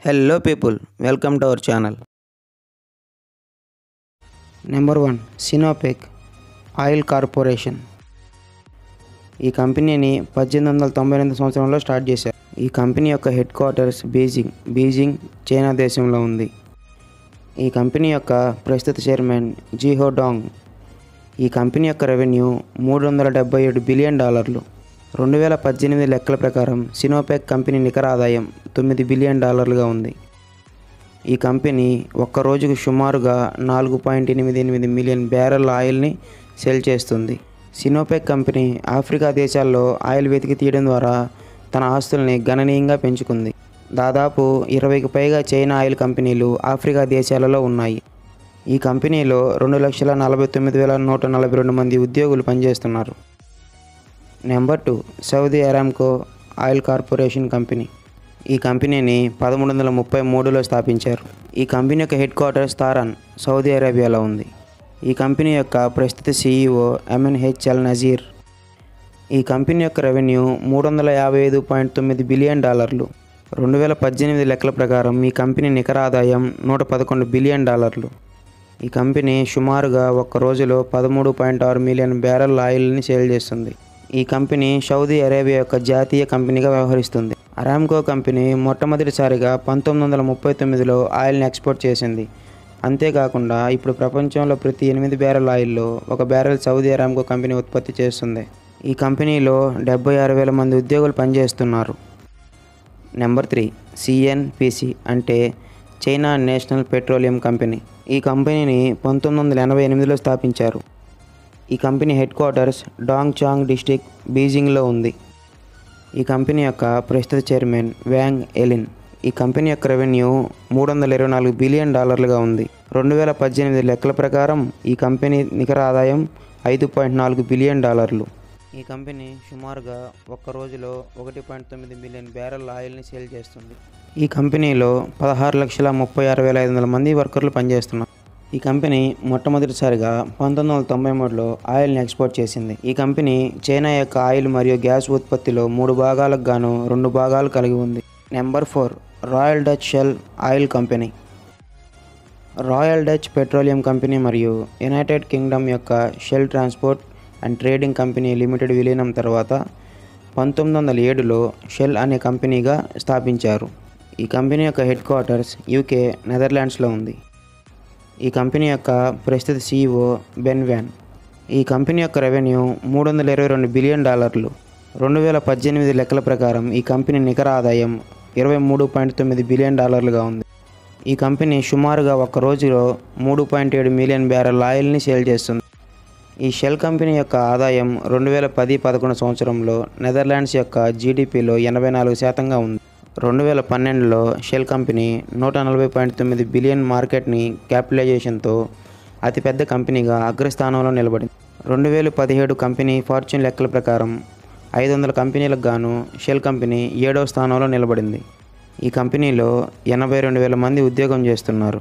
Hello people, welcome to our channel. Number 1. Sinopec Oil Corporation. ఈ కంపెనీని 1898 సంవత్సరంలో start చేశారు. ఈ కంపెనీ యొక్క హెడ్ క్వార్టర్స్ బీజింగ్ చైనా దేశంలో ఉంది. ఈ కంపెనీ యొక్క ప్రస్తుత చైర్మన్ జిహో డాంగ్. ఈ కంపెనీ యొక్క రెవెన్యూ $377 బిలియన్. 2018 లెక్కల ప్రకారం సినోపెక్ కంపెనీ నికర ఆదాయం $9 బిలియన్ ఉంది. ఈ కంపెనీ ఒక్క రోజుకు సుమారుగా 4.88 మిలియన్ బ్యారెల్ ఆయిల్ని సేల్ చేస్తుంది. సినోపెక్ కంపెనీ ఆఫ్రికా దేశాల్లో ఆయిల్ వెతికి తీయడం ద్వారా తన ఆస్తుల్ని గణనీయంగా పెంచుకుంది. దాదాపు 20కి పైగా చైనా ఆయిల్ కంపెనీలు ఆఫ్రికా దేశాలలో ఉన్నాయి. ఈ కంపెనీలో 2,49,142 మంది ఉద్యోగులు పనిచేస్తున్నారు. Number 2. Saudi Aramco oil corporation company. ఈ కంపెనీని 1333లో స్థాపించారు. ఈ కంపెనీ యొక్క హెడ్ క్వార్టర్స్ తారాన్, సౌదీ అరేబియాలో ఉంది. ఈ కంపెనీ యొక్క ప్రస్తుత CEO MNH అల్ నజీర్. ఈ కంపెనీ యొక్క రెవెన్యూ $355.9 బిలియన్. 2018 లెక్కల ప్రకారం ఈ కంపెనీ నికర ఆదాయం $111 బిలియన్. ఈ కంపెనీ సుమారుగా ఒక్క రోజులో 13.6 మిలియన్ బ్యారెల్ ఆయిల్ని సేల్ చేస్తుంది. ఈ కంపెనీ సౌదీ అరేబియా యొక్క జాతీయ కంపెనీగా వ్యవహరిస్తుంది. అరామ్కో కంపెనీ మొట్టమొదటిసారిగా 1939లో ఆయిల్ని ఎక్స్పోర్ట్ చేసింది. అంతేకాకుండా ఇప్పుడు ప్రపంచంలో ప్రతి 8 బ్యారెల్ ఆయిల్లో 1 బ్యారెల్ సౌదీ అరామ్కో కంపెనీ ఉత్పత్తి చేస్తుంది. ఈ కంపెనీలో 76,000 మంది ఉద్యోగులు పనిచేస్తున్నారు. నెంబర్ 3. CNPC అంటే చైనా నేషనల్ పెట్రోలియం కంపెనీ. ఈ కంపెనీని 1988లో స్థాపించారు. ఈ కంపెనీ హెడ్ క్వార్టర్స్ డాంగ్చాంగ్ డిస్ట్రిక్ట్, బీజింగ్లో ఉంది. ఈ కంపెనీ యొక్క ప్రస్తుత చైర్మన్ వ్యాంగ్ ఎలిన్. ఈ కంపెనీ యొక్క రెవెన్యూ $324 బిలియన్ ఉంది. 2018 లెక్కల ప్రకారం ఈ కంపెనీ నికర ఆదాయం $5.4 బిలియన్. ఈ కంపెనీ సుమారుగా ఒక్క రోజులో 1.9 మిలియన్ బ్యారెల్ ఆయిల్ని సేల్ చేస్తుంది. ఈ కంపెనీలో 16,36,500 మంది వర్కర్లు పనిచేస్తున్నారు. ఈ కంపెనీ మొట్టమొదటిసారిగా 1993లో ఆయిల్ని ఎక్స్పోర్ట్ చేసింది. ఈ కంపెనీ చైనా యొక్క ఆయిల్ మరియు గ్యాస్ ఉత్పత్తిలో 3 భాగాలకు గాను 2 భాగాలు కలిగి ఉంది. Number 4. Royal Dutch Shell oil company. Royal Dutch petroleum company మరియు యునైటెడ్ కింగ్డమ్ యొక్క Shell transport and trading company limited విలీనం తర్వాత 1907లో షెల్ అనే కంపెనీగా స్థాపించారు. ఈ కంపెనీ యొక్క హెడ్ క్వార్టర్స్ UK, నెదర్లాండ్స్లో ఉంది. ఈ కంపెనీ యొక్క ప్రస్తుత CEO బెన్ వ్యాన్. ఈ కంపెనీ యొక్క రెవెన్యూ $322 బిలియన్. 2018 లెక్కల ప్రకారం ఈ కంపెనీ నికర ఆదాయం $23.9 బిలియన్ ఉంది. ఈ కంపెనీ సుమారుగా ఒక్క రోజులో 3.7 మిలియన్ బ్యారెల్ ఆయిల్ని సేల్ చేస్తుంది. ఈ షెల్ కంపెనీ యొక్క ఆదాయం 2010-11 సంవత్సరంలో నెదర్లాండ్స్ యొక్క GDPలో 84% ఉంది. 2012లో షెల్ కంపెనీ 140.9 బిలియన్ మార్కెట్ని క్యాపిటలైజేషన్తో అతిపెద్ద కంపెనీగా అగ్రస్థానంలో నిలబడింది. 2017 కంపెనీ ఫార్చ్యూన్ లెక్కల ప్రకారం 500 కంపెనీలకు గాను షెల్ కంపెనీ 7వ స్థానంలో నిలబడింది. ఈ కంపెనీలో 82,000 మంది ఉద్యోగం చేస్తున్నారు.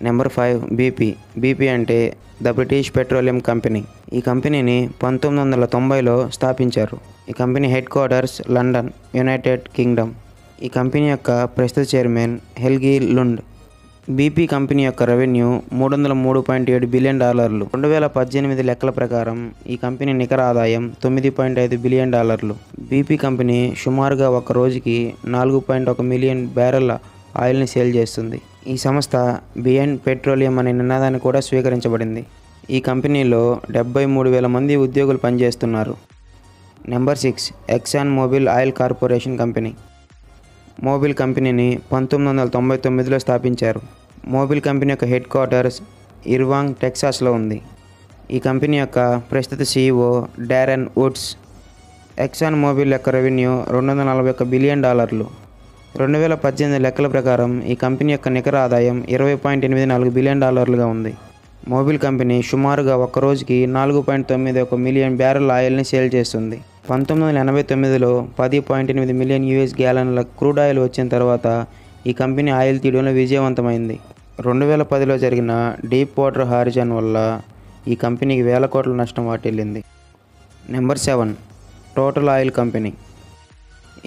నెంబర్ 5. BP అంటే ద బ్రిటిష్ పెట్రోలియం కంపెనీ. ఈ కంపెనీని 1990లో స్థాపించారు. ఈ company head quarters London, United Kingdom. ఈ కంపెనీ యొక్క ప్రస్తుత చైర్మన్ హెల్గి లుండ్. BP కంపెనీ యొక్క రెవెన్యూ $303.7 బిలియన్. 2018 లెక్కల ప్రకారం ఈ కంపెనీ నికర ఆదాయం $9.5 బిలియన్. BP కంపెనీ సుమారుగా ఒక్క రోజుకి 4.1 మిలియన్ బ్యారెల్ ఆయిల్ని సేల్ చేస్తుంది. ఈ సంస్థ బియాండ్ పెట్రోలియం అనే నినాదాన్ని కూడా స్వీకరించబడింది. ఈ కంపెనీలో 73,000 మంది ఉద్యోగులు పనిచేస్తున్నారు. Number 6. Exxon Mobil oil corporation company. Mobil కంపెనీని 1999లో స్థాపించారు. మోబిల్ కంపెనీ యొక్క హెడ్ క్వార్టర్స్ ఇర్వాంగ్, టెక్సాస్లో ఉంది. ఈ కంపెనీ యొక్క ప్రస్తుత CEO Darren Woods. Exxon Mobil యొక్క రెవెన్యూ $241 బిలియన్. 2018 లెక్కల ప్రకారం ఈ కంపెనీ యొక్క నికర ఆదాయం $20.84 బిలియన్ ఉంది. మోబిల్ కంపెనీ సుమారుగా ఒక్క రోజుకి 4.91 మిలియన్ బ్యారెల్ ఆయిల్ని సేల్ చేస్తుంది. 1989లో 10.8 మిలియన్ US గ్యాలన్ల క్రూడ్ ఆయిల్ వచ్చిన తర్వాత ఈ కంపెనీ ఆయిల్ తీయడంలో విజయవంతమైంది. 2010లో జరిగిన డీప్ వాటర్ హారిజన్ వల్ల ఈ కంపెనీకి వేల కోట్ల నష్టం వాటిల్లింది. నెంబర్ 7. Total oil company.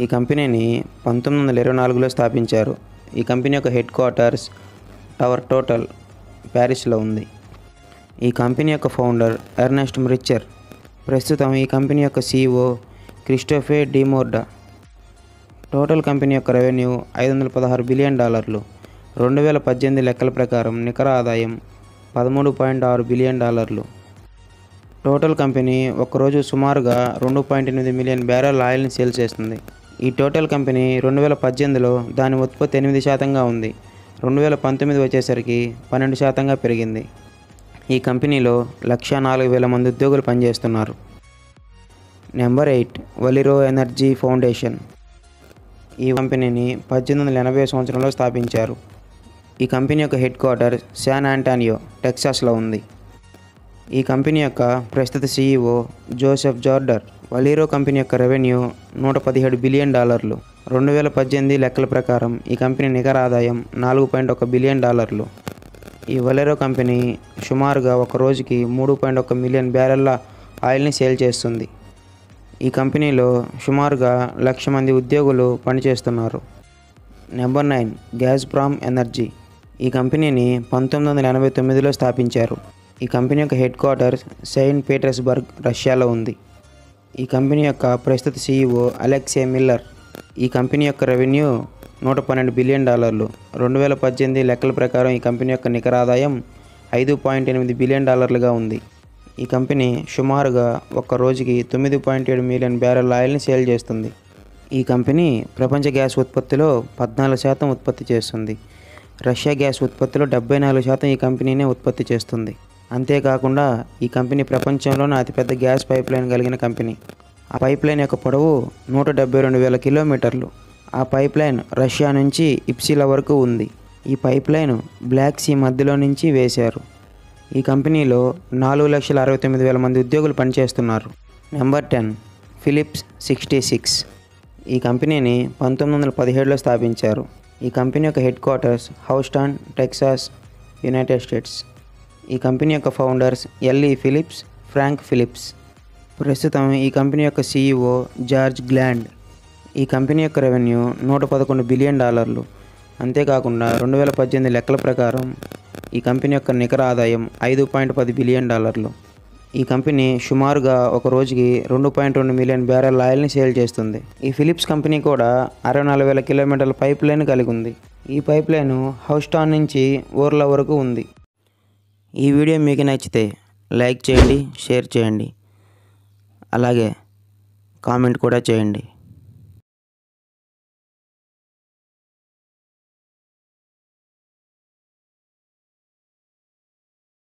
ఈ కంపెనీని 1924లో స్థాపించారు. ఈ కంపెనీ యొక్క హెడ్ క్వార్టర్స్ టవర్ టోటల్ ప్యారిస్లో ఉంది. ఈ కంపెనీ యొక్క ఫౌండర్ ఎర్నెస్ట్ రిచర్. ప్రస్తుతం ఈ కంపెనీ యొక్క CEO క్రిస్టోఫే డిమోర్డా. టోటల్ కంపెనీ యొక్క రెవెన్యూ $516 బిలియన్. 2018 లెక్కల ప్రకారం నికర ఆదాయం $13.6 బిలియన్. టోటల్ కంపెనీ ఒక్కరోజు సుమారుగా 2.8 మిలియన్ బ్యారెల్ ఆయిల్ని సేల్ చేస్తుంది. ఈ టోటల్ కంపెనీ 2018లో దాని ఉత్పత్తి 8%గా ఉంది. 2019 వచ్చేసరికి 12%గా పెరిగింది. ఈ కంపెనీలో 104,000 మంది ఉద్యోగులు పనిచేస్తున్నారు. Number 8 Valero energy foundation. ఈ కంపెనీని 1880 సంవత్సరంలో స్థాపించారు. ఈ కంపెనీ యొక్క హెడ్ క్వార్టర్ శాన్ ఆంటోనియో, టెక్సాస్లో ఉంది. ఈ కంపెనీ యొక్క ప్రస్తుత CEO Joseph Gorder. Valero company యొక్క రెవెన్యూ $117 బిలియన్. 2018 లెక్కల ప్రకారం ఈ కంపెనీ నికర ఆదాయం $4.1 బిలియన్. ఈ వలిరో కంపెనీ సుమారుగా ఒక రోజుకి 3.1 మిలియన్ బ్యారెల్ల ఆయిల్ని సేల్ చేస్తుంది. ఈ కంపెనీలో సుమారుగా 1,00,000 మంది ఉద్యోగులు పనిచేస్తున్నారు. Number 9 Gazprom energy. ఈ కంపెనీని 1989లో స్థాపించారు. ఈ కంపెనీ యొక్క హెడ్ క్వార్టర్ సెయింట్ పీటర్స్బర్గ్, రష్యాలో ఉంది. ఈ కంపెనీ యొక్క ప్రస్తుత CEO అలెక్సే మిల్లర్. ఈ కంపెనీ యొక్క రెవెన్యూ $112 బిలియన్. 2018 లెక్కల ప్రకారం ఈ కంపెనీ యొక్క నికర ఆదాయం $5.8 బిలియన్ ఉంది. ఈ కంపెనీ సుమారుగా ఒక్క రోజుకి 9.7 మిలియన్ బ్యారెల్ ఆయిల్ని సేల్ చేస్తుంది. ఈ కంపెనీ ప్రపంచ గ్యాస్ ఉత్పత్తిలో 14% ఉత్పత్తి చేస్తుంది. రష్యా గ్యాస్ ఉత్పత్తిలో 74% ఈ కంపెనీనే ఉత్పత్తి చేస్తుంది. అంతేకాకుండా ఈ కంపెనీ ప్రపంచంలోనే అతిపెద్ద గ్యాస్ పైప్లైన్ కలిగిన కంపెనీ. ఆ పైప్లైన్ యొక్క పొడవు 172,000 కిలోమీటర్లు. ఆ పైప్లైన్ రష్యా నుంచి ఇప్సిలా వరకు ఉంది. ఈ పైప్లైన్ బ్లాక్ సీ మధ్యలో నుంచి వేశారు. ఈ కంపెనీలో 4,69,000 మంది ఉద్యోగులు పనిచేస్తున్నారు. Number 10 Phillips 66. ఈ కంపెనీని 1917లో స్థాపించారు. ఈ కంపెనీ యొక్క headquarters Houston, Texas, United States. ఈ కంపెనీ యొక్క founders L E Phillips, Frank Phillips. ప్రస్తుతం ఈ కంపెనీ యొక్క CEO జార్జ్ గ్లాండ్. ఈ కంపెనీ యొక్క రెవెన్యూ $111 బిలియన్. అంతేకాకుండా 2018 లెక్కల ప్రకారం ఈ కంపెనీ యొక్క నికర ఆదాయం $5.10 బిలియన్. ఈ కంపెనీ సుమారుగా ఒక రోజుకి 2.2 మిలియన్ బ్యారెల్ ఆయిల్ని సేల్ చేస్తుంది. ఈ ఫిలిప్స్ కంపెనీ కూడా 64,000 కిలోమీటర్ల పైప్ లైన్ కలిగి ఉంది. ఈ పైప్ లైన్ హౌస్టాన్ నుంచి ఓర్లా వరకు ఉంది. ఈ వీడియో మీకు నచ్చితే లైక్ చేయండి, షేర్ చేయండి, అలాగే కామెంట్ కూడా చేయండి.